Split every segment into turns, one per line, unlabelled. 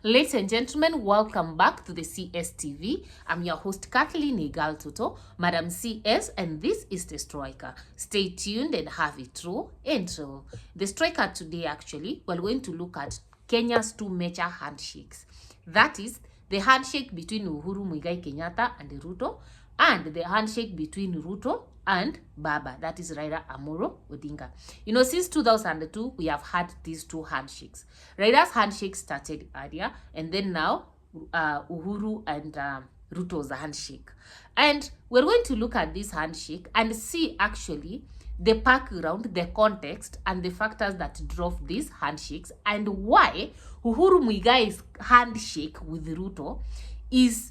Ladies and gentlemen, welcome back to the CSTV. I'm your host, Kathleen Igal Tuto, Madam CS, and this is The Striker. Stay tuned and have it true intro. The Striker today, actually, we're going to look at Kenya's two major handshakes. That is, the handshake between Uhuru Muigai Kenyatta and Ruto, and the handshake between Ruto and Baba, that is Raila Amolo Odinga. You know, since 2002, we have had these two handshakes. Raila's handshake started earlier, and then now Uhuru and Ruto's handshake. And we're going to look at this handshake and see actually the background, the context, and the factors that drove these handshakes, and why Uhuru Muigai's handshake with Ruto is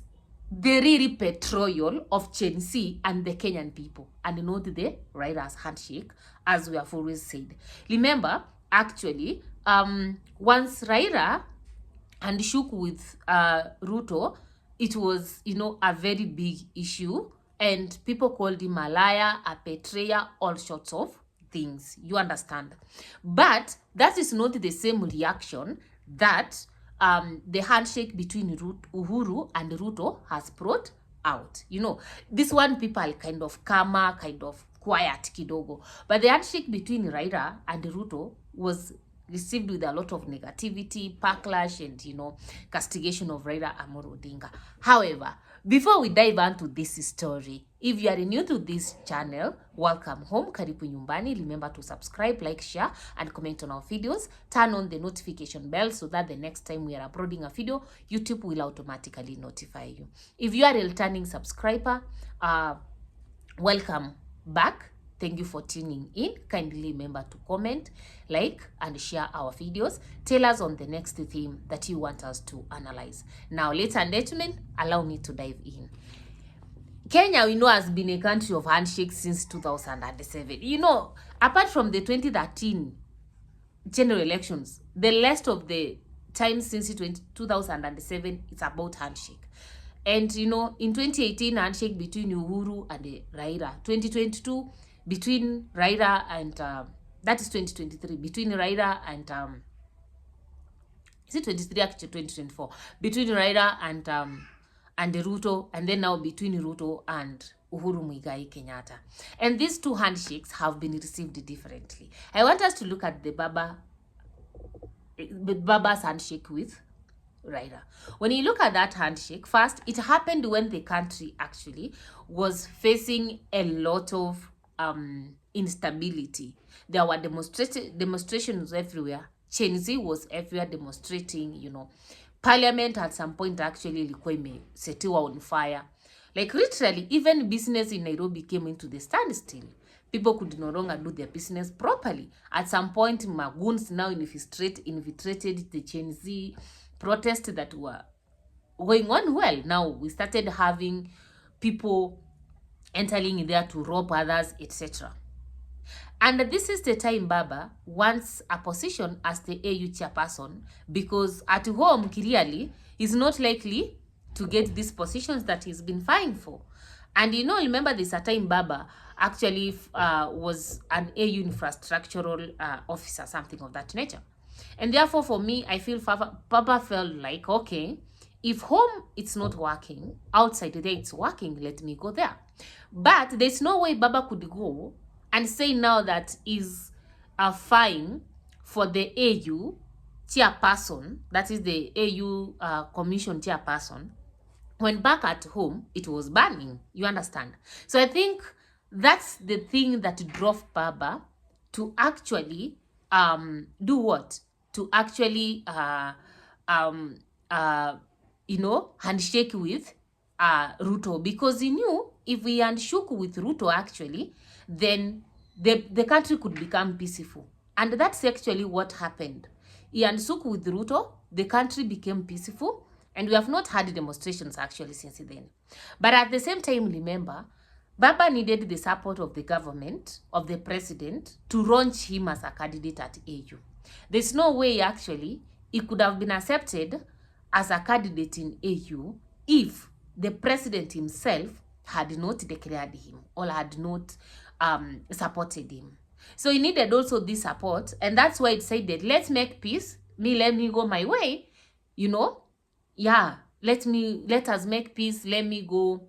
the real betrayal of Gen Z and the Kenyan people, and not the Raila's handshake, as we have always said. Remember, actually, once Raila handshook with Ruto, it was, you know, a very big issue, and people called him a liar, a betrayer, all sorts of things. You understand? But that is not the same reaction that the handshake between Uhuru and Ruto has brought out. You know, this one people kind of calmer, kind of quiet kidogo. But the handshake between Raila and Ruto was received with a lot of negativity, backlash, and, you know, castigation of Raila Amolo Odinga. However, before we dive into this story, if you are new to this channel, welcome home, karibu nyumbani. Remember to subscribe, like, share, and comment on our videos. Turn on the notification bell so that the next time we are uploading a video, YouTube will automatically notify you. If you are a returning subscriber, welcome back. Thank you for tuning in. Kindly remember to comment, like, and share our videos. Tell us on the next theme that you want us to analyze. Now, ladies and gentlemen, allow me to dive in. Kenya, we know, has been a country of handshakes since 2007. You know, apart from the 2013 general elections, the rest of the time since 2007, it's about handshake. And, you know, in 2018, handshake between Uhuru and Raila. 2022, between Raila and that is 2023, between Raila and is it 23, actually 2024, between Raila and Ruto, and then now between Ruto and Uhuru Muigai Kenyatta. And these two handshakes have been received differently. I want us to look at the Baba's handshake with Raila. When you look at that handshake, first, it happened when the country actually was facing a lot of instability. There were demonstrations everywhere. Gen Z was everywhere demonstrating, you know. Parliament at some point actually ilikuwa imesetiwa on fire. Like literally, even business in Nairobi came into the standstill. People could no longer do their business properly. At some point, Magoons now infiltrated the Gen Z protests that were going on well. Now we started having people entering in there to rob others, etc. And this is the time Baba wants a position as the AU chairperson, because at home, clearly, he's not likely to get these positions that he's been vying for. And, you know, remember this a time Baba actually was an AU infrastructural officer, something of that nature. And therefore, for me, I feel Baba felt like, okay, if home it's not working, outside there it's working, let me go there. But there's no way Baba could go and say now that is a fine for the AU chairperson, that is the AU commission chairperson, when back at home it was burning. You understand? So I think that's the thing that drove Baba to actually do what? To actually you know, handshake with Ruto, because he knew if we handshook with Ruto actually, then the country could become peaceful. And that's actually what happened. He handshook with Ruto, the country became peaceful, and we have not had demonstrations actually since then. But at the same time, remember, Baba needed the support of the government, of the president, to launch him as a candidate at AU. There's no way actually he could have been accepted as a candidate in AU if the president himself had not declared him or had not supported him. So he needed also this support, and that's why it said that let's make peace, let me go my way, you know, yeah, let us make peace, let me go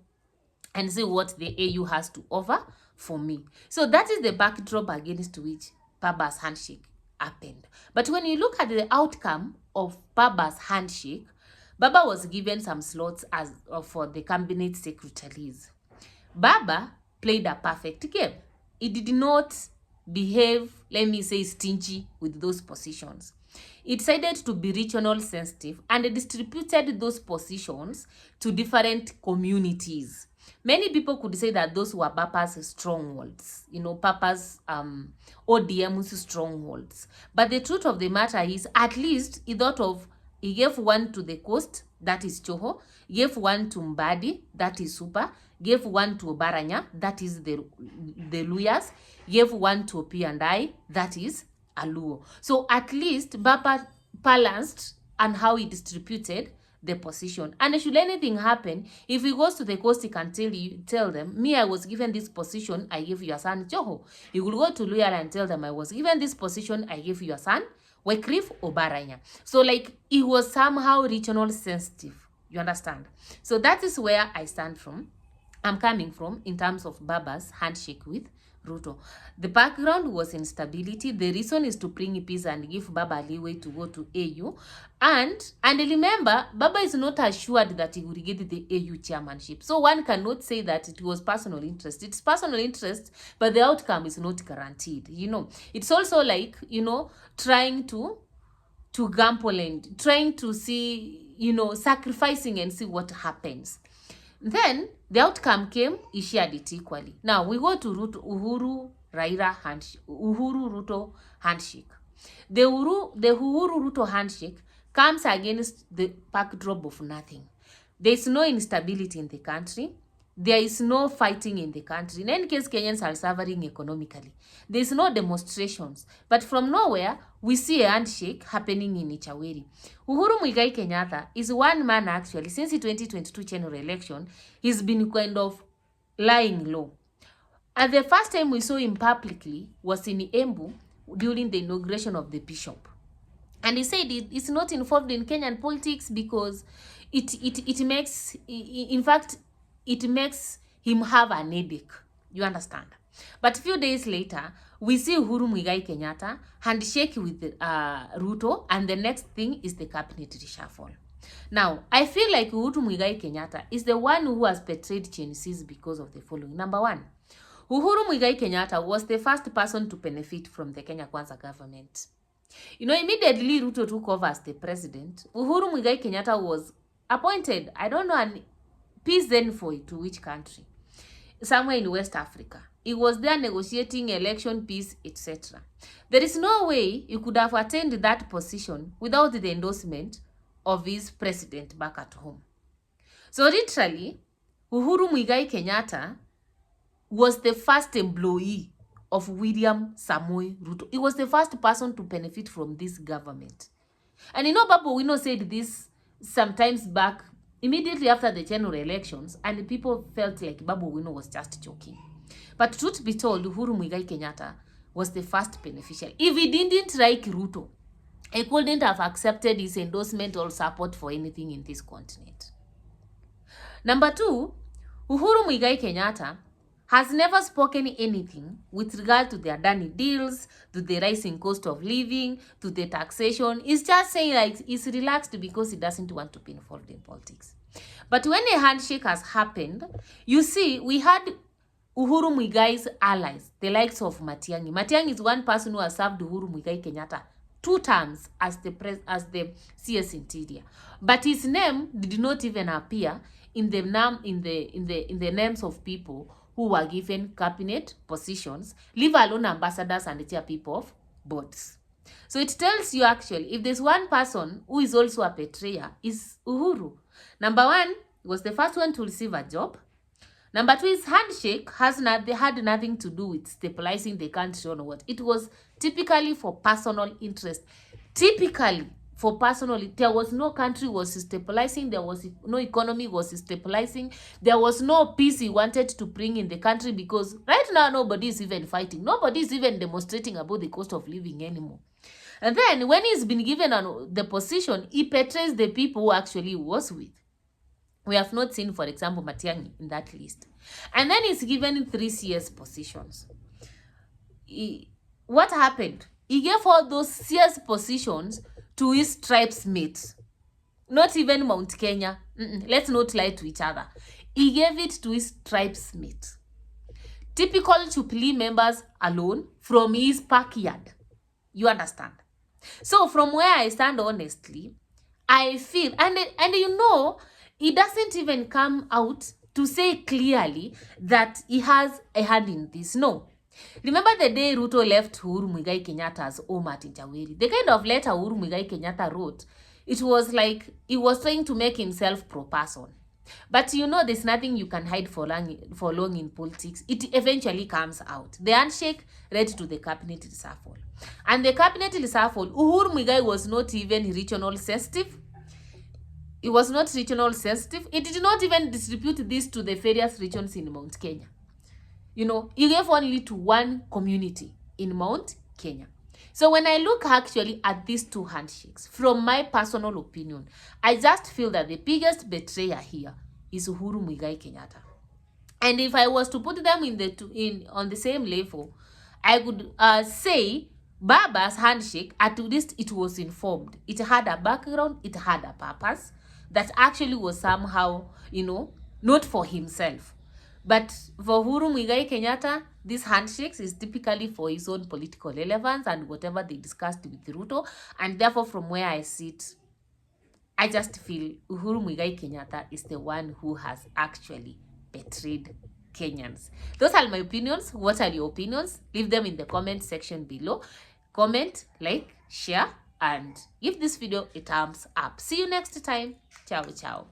and see what the AU has to offer for me. So that is the backdrop against which Baba's handshake happened. But when you look at the outcome of Baba's handshake, Baba was given some slots as for the cabinet secretaries. Baba played a perfect game. He did not behave, let me say, stingy with those positions. He decided to be regional sensitive and distributed those positions to different communities. Many people could say that those were Papa's strongholds, Papa's ODM's strongholds. But the truth of the matter is, at least he gave one to the coast, that is Choho, gave one to Mbadi, that is Super, gave one to Obaranya, that is the Luyas, gave one to P&I, that is Aluo. So at least Baba balanced and how he distributed the position. And should anything happen, if he goes to the coast, he can tell them, me, I was given this position, I give your son Joho. He will go to Luyala and tell them, I was given this position, I give your son Wycliffe Obaranya. So like, he was somehow regional sensitive. You understand? So that is where I'm coming from in terms of Baba's handshake with Ruto. The background was instability. The reason is to bring peace and give Baba leeway to go to AU. And remember, Baba is not assured that he will get the AU chairmanship. So one cannot say that it was personal interest. It's personal interest, but the outcome is not guaranteed. It's also like, trying to gamble and trying to see, sacrificing and see what happens. Then the outcome came, he shared it equally. Now we go to Uhuru Ruto handshake. The Uhuru Ruto handshake comes against the backdrop of nothing. There is no instability in the country. There is no fighting in the country. In any case, Kenyans are suffering economically. There is no demonstrations. But from nowhere, we see a handshake happening in Ichaweri. Uhuru Muigai Kenyatta is one man actually, since the 2022 general election, he's been kind of lying low. And the first time we saw him publicly was in Embu during the inauguration of the bishop. And he said it's not involved in Kenyan politics because it makes, in fact, it makes him have an headache. You understand? But a few days later, we see Uhuru Muigai Kenyatta handshake with Ruto, and the next thing is the cabinet reshuffle. Now, I feel like Uhuru Muigai Kenyatta is the one who has betrayed Chinese because of the following. Number one, Uhuru Muigai Kenyatta was the first person to benefit from the Kenya Kwanza government. Immediately Ruto took over as the president, Uhuru Muigai Kenyatta was appointed, I don't know, an peace envoy to which country? Somewhere in West Africa. He was there negotiating election, peace, etc. There is no way you could have attained that position without the endorsement of his president back at home. So literally, Uhuru Muigai Kenyatta was the first employee of William Samoei Ruto. He was the first person to benefit from this government. And Babu Wino said this sometimes back, immediately after the general elections, and people felt like Babu Wino was just joking. But truth be told, Uhuru Muigai Kenyatta was the first beneficiary. If he didn't like Ruto, he couldn't have accepted his endorsement or support for anything in this continent. Number two, Uhuru Muigai Kenyatta has never spoken anything with regard to the Adani deals, to the rising cost of living, to the taxation. He's just saying like he's relaxed because he doesn't want to be involved in politics. But when a handshake has happened, you see, we had Uhuru Muigai's allies, the likes of Matiang'i. Matiang'i is one person who has served Uhuru Muigai Kenyatta 2 terms as the CS Interior. But his name did not even appear in the names of people who were given cabinet positions, leave alone ambassadors and the people of boards. So it tells you actually, if there's one person who is also a betrayer, is Uhuru. Number one, he was the first one to receive a job. Number two, his handshake had nothing to do with stabilizing the country or what. It was typically for personal interest. Typically for personal, there was no country was stabilizing, there was no economy was stabilizing, there was no peace he wanted to bring in the country, because right now nobody is even fighting, nobody is even demonstrating about the cost of living anymore. And then when he's been given the position, he betrays the people who actually was with. We have not seen, for example, Matiang'i in that list. And then he's given 3 CS positions. What happened? He gave all those CS positions to his tribesmates. Not even Mount Kenya. Let's not lie to each other. He gave it to his tribesmates. Typical Jubilee members alone from his backyard. You understand? So from where I stand, honestly, I feel, and you know, he doesn't even come out to say clearly that he has a hand in this. No. Remember the day Ruto left Uhuru Muigai Kenyatta's home at Njaweri? The kind of letter Uhuru Muigai Kenyatta wrote, it was like he was trying to make himself pro-person. But you know, there's nothing you can hide for long in politics. It eventually comes out. The handshake led to the cabinet reshuffle. And the cabinet reshuffle, Uhuru Muigai was not even regional sensitive. It was not regional sensitive. It did not even distribute this to the various regions in Mount Kenya. You know, he gave only to one community in Mount Kenya. So when I look actually at these 2 handshakes, from my personal opinion, I just feel that the biggest betrayer here is Uhuru Muigai Kenyatta. And if I was to put them on the same level, I could say Baba's handshake, at least it was informed. It had a background, it had a purpose that actually was somehow, you know, not for himself. But for Uhuru Muigai Kenyatta, these handshakes is typically for his own political relevance and whatever they discussed with Ruto. And therefore, from where I sit, I just feel Uhuru Muigai Kenyatta is the one who has actually betrayed Kenyans. Those are my opinions. What are your opinions? Leave them in the comment section below. Comment, like, share, and give this video a thumbs up. See you next time. Ciao, ciao.